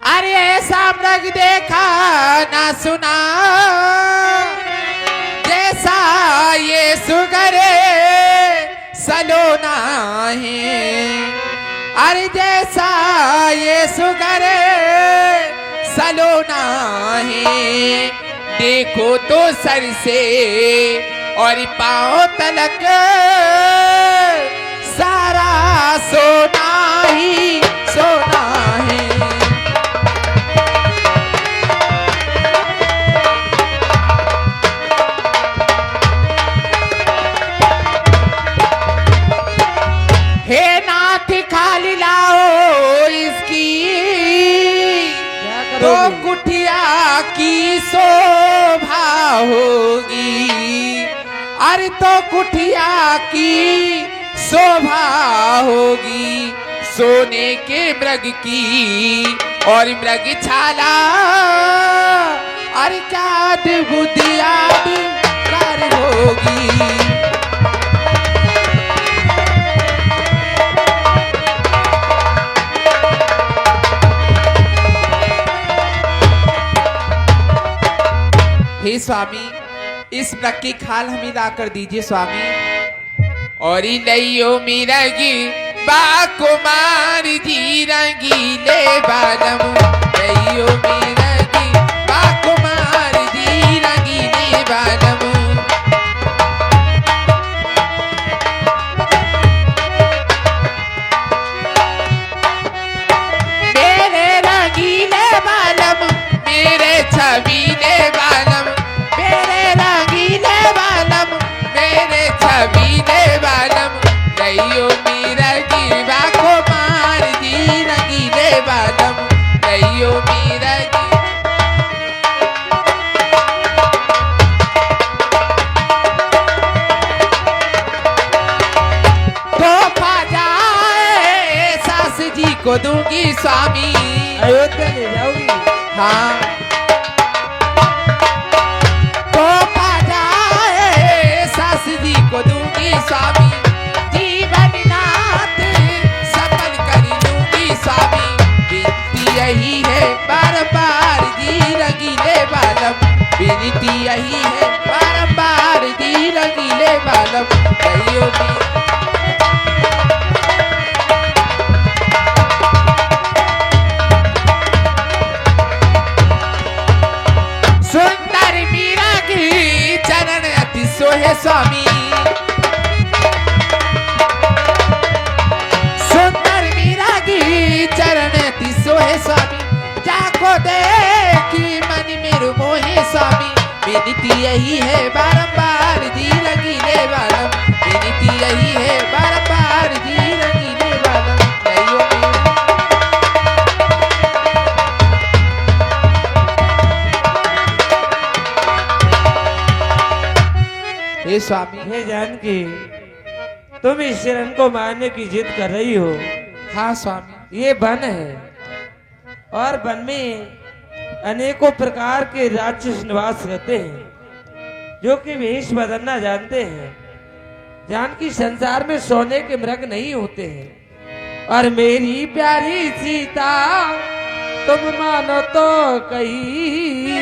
अरे ऐसा मृग देखा ना सुना, जैसा ये सुगरे सलोना है। अरे जैसा ये सुगरे सलोना है, देखो तो सर से और पांव तलक सारा सोना ही सोना है। हे नाथ खाली लाओ इसकी तो कुटिया की शोभा होगी। अरे तो कुटिया की शोभा होगी, सोने के मृग की और मृग छाला। अरे क्या अद्भुत यादगार होगी। हे स्वामी, इस मृग की खाल हमें ला कर दीजिए स्वामी। और लइयो मिरगी बाकुमार जी रंगीले बालम, लइयो मिरगी बाकुमार जी रंगीले बालम। मेरे रंगीले बालम, मेरे छबीले बालम, मेरे रंगीले बालम, मेरे छबीले बालम। लइयो मिरगी बाकुमार जी रंगीले बालम, लइयो मिरगी। तोहफा जाए सास जी को दूंगी स्वामी। अयोध्या ले जाओगी? हाँ, तोहफा जाए सास जी को दूंगी स्वामी। जीवन नाथ सफल कर लूंगी स्वामी। विनती यही है बारंबार जी रंगीले बालम, विनती यही है बारंबार जी रंगीले बालम। लइयो सुंदर मीरा की चरण अति सोहे स्वामी। सुंदर मीरा की चरण अति सोहे स्वामी। जाको देखी मन मेरु मोहे स्वामी। विनती यही है बारंबार जी रंगीले बालम, विनती यही है बारंबार जी रंगीले बालम। लइयो हे स्वामी। हे जानकी, तुम इस शरण को मारने की जिद कर रही हो। हाँ स्वामी। ये वन है और वन में अनेकों प्रकार के राक्षस निवास रहते हैं, जो कि वेश बदलना जानते हैं। जानकी, संसार में सोने के मृग नहीं होते हैं। और मेरी प्यारी सीता, तुम मानो तो कहीं,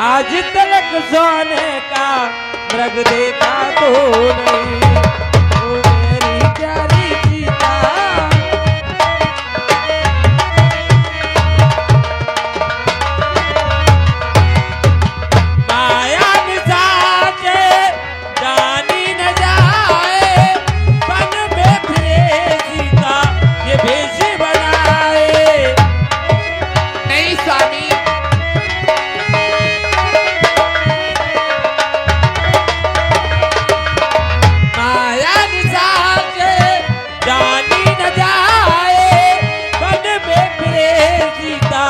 आज तक सोने का मृग देखा तो नहीं। ओ मेरी प्यारी सीता, माया निसाचे जानी न जाए, बन में फिरे सीता ये भेष बनाए। नहीं स्वामी, माया निसाचे जानी न जाए, बन में फिरे सीता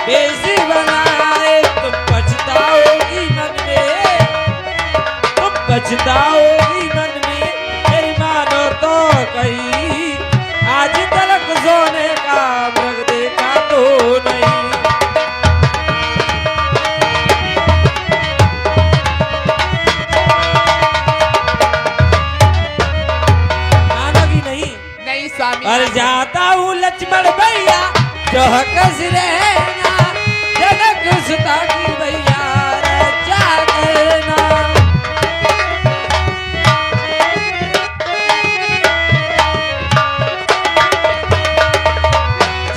भेष बनाए। तुम पछताओगी मन में, तुम पछताओगी मन में, मेरी मानो तो कहीं, आज तक सोने का मृग देखा तो नहीं। मानोगी नहीं? नहीं स्वामी। और जाता हूँ लक्ष्मण भैया, जो कस रहे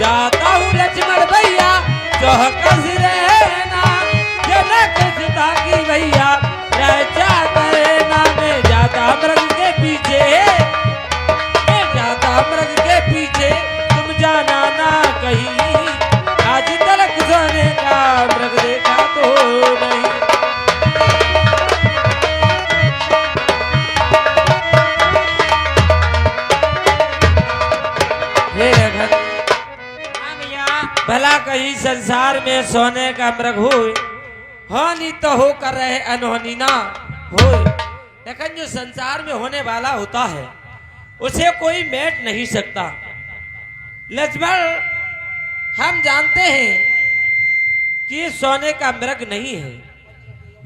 जाता हूँ लक्ष्मण भैया चौकस रहना, जनक सीता की भैया रक्षा करना। मैं जाता मृग के पीछे, मैं जाता मृग के पीछे, तुम जाना ना कहीं, आज तलक सोने का मृग देखा तो नहीं। हे रघन, भला कहीं संसार में सोने का मृग हो नहीं तो हो कर रहे अनहोनी ना हो, लेकिन जो संसार में होने वाला होता है उसे कोई मेट नहीं सकता। लक्ष्मण, हम जानते हैं कि ये सोने का मृग नहीं है,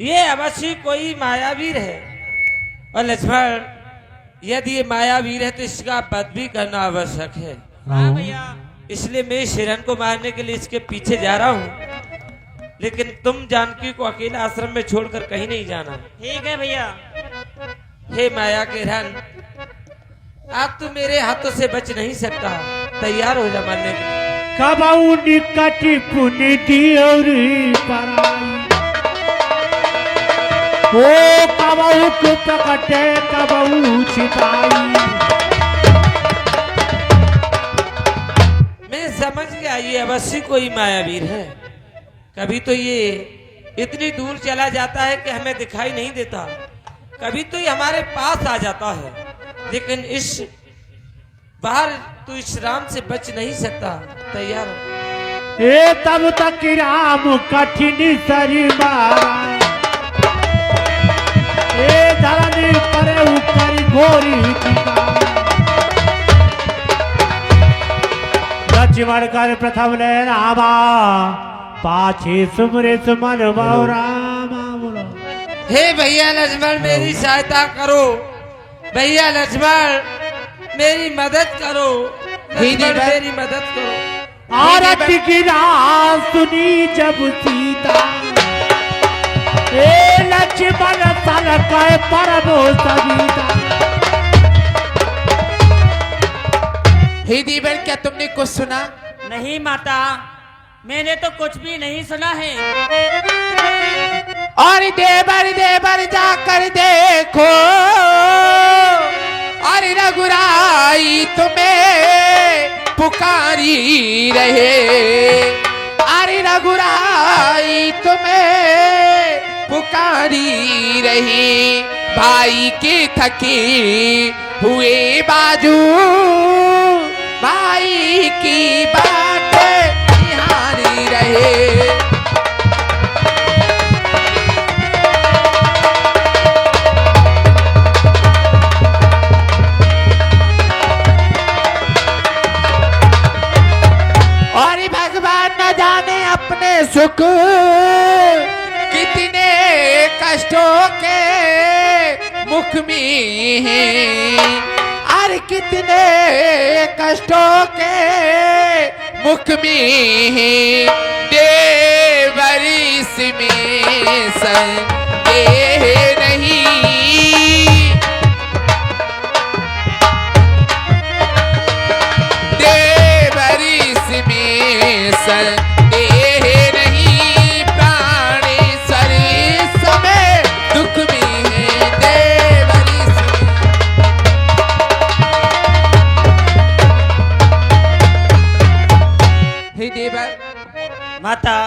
ये अवश्य कोई मायावीर है। और लक्ष्मण, यदि ये मायावीर है तो इसका वध भी करना आवश्यक है। हाँ भैया। इसलिए मैं इस हिरण को मारने के लिए इसके पीछे जा रहा हूँ, लेकिन तुम जानकी को अकेला आश्रम में छोड़कर कहीं नहीं जाना। ठीक है भैया। हे माया के हिरण, आप तो मेरे हाथों से बच नहीं सकता, तैयार हो जा मारने के लिए। कबऊ निकट पुनि दियोरी पराई, ओ कबऊ को प्रकटे कबऊ छिपाई। मैं समझ गया ये अवश्य कोई मायावीर है। कभी तो ये इतनी दूर चला जाता है कि हमें दिखाई नहीं देता, कभी तो ये हमारे पास आ जाता है, लेकिन इस बाहर तू इस राम से बच नहीं सकता। तैयार हो। ए तब तक राम कठिन सरी मारा, ए धरनी परे ऊपर घोरी लक्ष्मण कर प्रथम ले रामा, पाछे सुमरे सुमन बहु रामा बोलो। हे भैया लक्ष्मण, मेरी सहायता करो, भैया लक्ष्मण मेरी मदद करो, लक्ष्मण मेरी मदद करो। आरती की रात सुनी जब सीता, ए लक्ष्मण तल कह परमो सविता। हे देवर, क्या तुमने कुछ सुना? नहीं माता, मैंने तो कुछ भी नहीं सुना है। और देवर देवर जाकर देखो, और रघुराई तुम्हें पुकारी रहे, अरे रघुराई तुम्हें पुकारी रही, भाई के थके हुए बाजू, भाई की बात निहारी रहे। और भगवान न जाने अपने सुख कितने कष्टों के मुख में हैं, और कितने कष्टों के मुख में हैं, देवरिस में संदेह नहीं, देवरिस में संदेह नहीं, प्राणेश्वर इस समय दुख में है, देवरिस में। हे देवर, माता,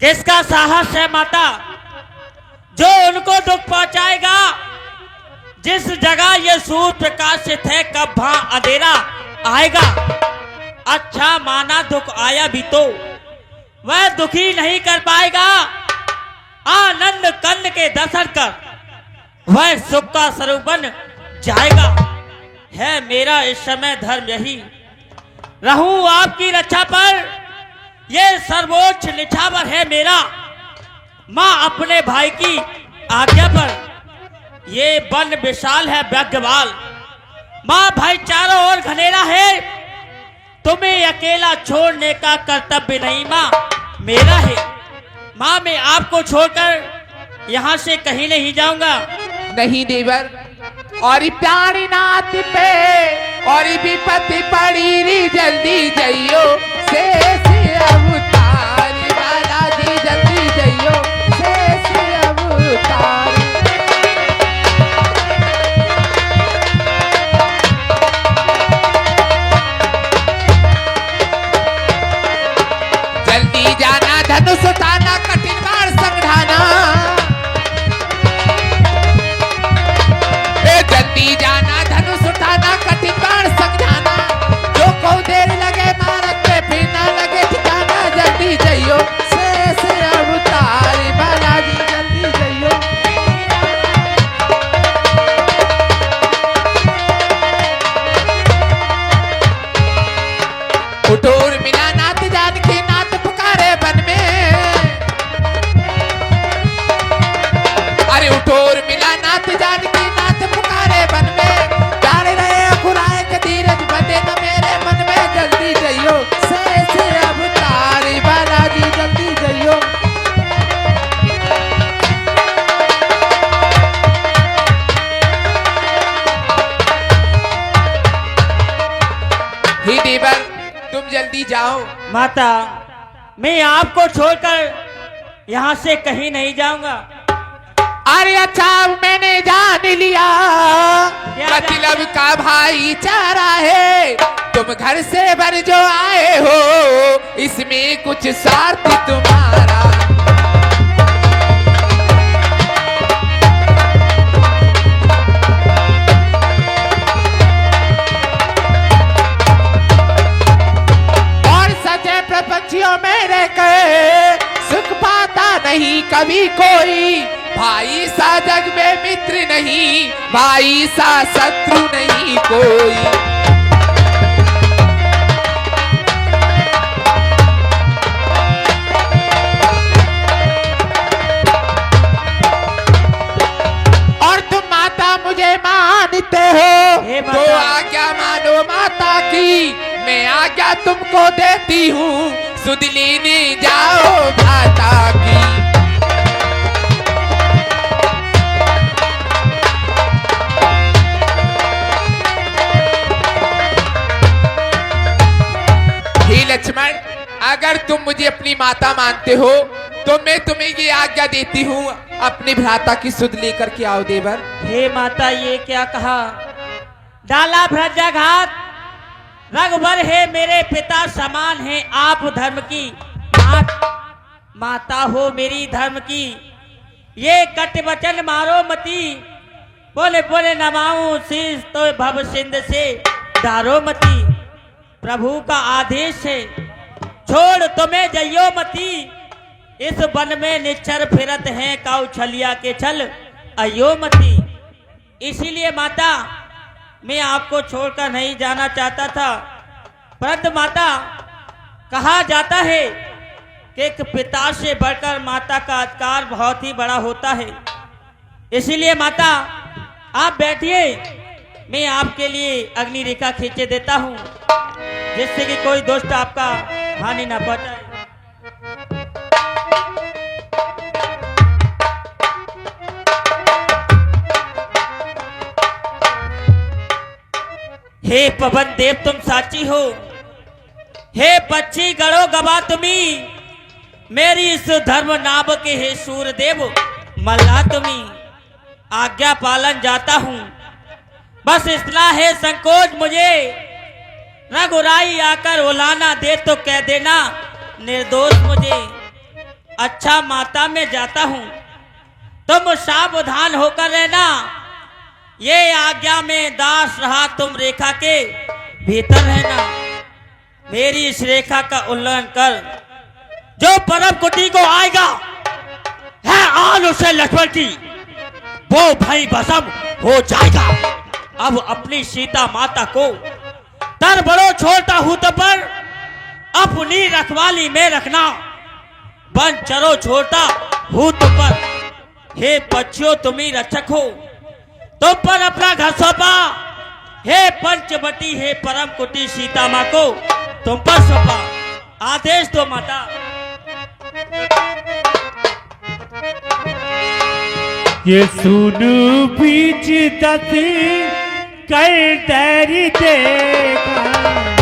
किसका साहस है माता जो उनको दुख पहुंचाएगा? जिस जगह ये सूर्य प्रकाशित है, कब वहां अंधेरा आएगा। अच्छा माना दुख आया भी तो वह दुखी नहीं कर पाएगा, आनंद कंद के दर्शन कर वह सुख का स्वरूप बन जाएगा। है मेरा इस समय धर्म यही, रहूं आपकी रक्षा पर, ये सर्वोच्च निछावर है मेरा। मां अपने भाई की आज्ञा पर, ये वन विशाल है व्यग्रवाल, मां भाई चारों ओर घनेरा है, तुम्हें अकेला छोड़ने का कर्तव्य नहीं मां मेरा है। मां मैं आपको छोड़कर यहाँ से कहीं नहीं जाऊंगा। नहीं देवर, और प्राणीनाथ पे और विपत्ति पड़ी री, जल्दी जइयो नहीं जाओ। माता, मैं आपको छोड़कर यहाँ से कहीं नहीं जाऊंगा। अरे अच्छा, मैंने जान लिया क्या मतलब का भाईचारा है। तुम घर से भर जो आए हो, इसमें कुछ स्वार्थ तुम्हारा। और सच्चे प्रपंचियों में रहकर सुख पाता नहीं कभी कोई। भाई सा जग में मित्र नहीं, भाई सा शत्रु नहीं कोई। और तुम माता मुझे मानते हो हे तो माता। आज्ञा मानो माता की। मैं आज्ञा तुमको देती हूँ, सुध लेने जाओ भ्राता की। हे लक्ष्मण, अगर तुम मुझे अपनी माता मानते हो तो मैं तुम्हें ये आज्ञा देती हूँ, अपने भ्राता की सुध लेकर के आओ देवर। हे माता, ये क्या कहा? डाला भ्रजाघात, रघुवर है मेरे पिता समान है आप धर्म की। माता हो मेरी धर्म की, ये कट वचन मारो मती। बोले बोले नमाऊं शीश तो भव सिंध से डारो मती। प्रभु का आदेश है, छोड़ तुम्हें जइयो मती। इस वन में निच्छर फिरत हैं कौशल्या के छल अयो मती। इसीलिए माता, मैं आपको छोड़कर नहीं जाना चाहता था, परंतु माता, कहा जाता है कि एक पिता से बढ़कर माता का अधिकार बहुत ही बड़ा होता है। इसीलिए माता, आप बैठिए, मैं आपके लिए अग्नि रेखा खींचे देता हूँ, जिससे कि कोई दुष्ट आपका हानि ना पहुंचाए। हे पवन देव तुम साची हो, हे पक्षी गणो गवा तुम्ही। मेरी इस धर्म नाम के हे सूरदेव मल्ला तुम्ही। आज्ञा पालन जाता हूँ, बस इतना है संकोच मुझे। रघुराई आकर उलाना दे तो कह देना निर्दोष मुझे। अच्छा माता मैं जाता हूँ, तुम सावधान होकर रहना। ये आज्ञा में दास रहा, तुम रेखा के भीतर रहना। मेरी इस रेखा का उल्लंघन कर जो परम कुटी को आएगा है आन उसे लक्ष्मण की, वो भाई भस्म हो जाएगा। अब अपनी सीता माता को तर बड़ो छोड़ता हूं तो पर अपनी रखवाली में रखना। वन चरो छोड़ता हूं तो पर हे पक्षियों तुम्ही रक्षक हो, तुम पर अपना घर सौंपा। हे पंचवटी हे परम कुटी सीता माँ को तुम पर सौंपा। आदेश दो माता। ये सुनु बीच दती कर तेरी देखा